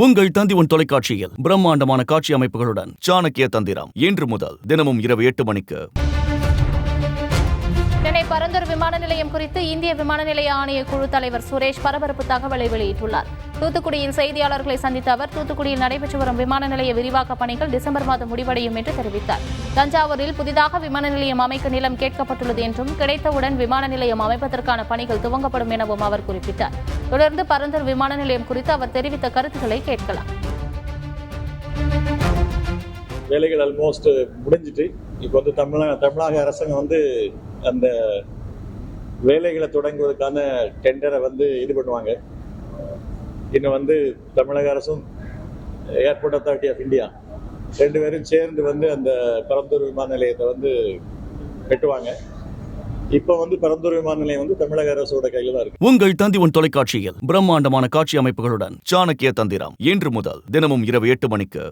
உங்கள் தந்தி தொலைக்காட்சியில் பிரம்மாண்டமான காட்சி அமைப்புகளுடன் சாணக்கிய தந்திரம் இன்று முதல் தினமும் இரவு 8 மணிக்கு. சென்னை பரந்தூர் விமான நிலையம் குறித்து இந்திய விமான நிலைய ஆணைய குழு தலைவர் சுரேஷ் பரபரப்பு தகவலை வெளியிட்டுள்ளார். தூத்துக்குடியில் செய்தியாளர்களை சந்தித்த அவர் தூத்துக்குடியில் நடைபெற்று வரும் விமான நிலைய விரிவாக்க பணிகள் டிசம்பர் மாதம் முடிவடையும் என்று தெரிவித்தார். தஞ்சாவூரில் புதிதாக விமான நிலையம் அமைக்க நிலம் கேட்கப்பட்டுள்ளது என்றும் கிடைத்தவுடன் விமான நிலையம் அமைப்பதற்கான பணிகள் துவங்கப்படும் எனவும் அவர் குறிப்பிட்டார். தொடர்ந்து பரந்தூர் விமான நிலையம் குறித்து அவர் தெரிவித்த கருத்துக்களை கேட்கலாம். வேலைகள் ஆல்மோஸ்ட் முடிஞ்சிட்டு இப்போ தமிழக அரசாங்கம் அந்த வேலைகளை தொடங்குவதற்கான டெண்டரை இது பண்ணுவாங்க. இன்னும் தமிழக அரசும் ஏர்போர்ட் அத்தாரிட்டி ஆஃப் இந்தியா ரெண்டு பேரும் சேர்ந்து அந்த பரந்தூர் விமான நிலையத்தை கட்டுவாங்க. இப்போ பரந்தூர் விமான நிலையம் தமிழக அரசோட கையில தான் இருக்கு. உங்கள் தந்தி தொலைக்காட்சியில் பிரம்மாண்டமான காட்சி அமைப்புகளுடன் சாணக்கிய தந்திரம் இன்று முதல் தினமும் இரவு 8 மணிக்கு.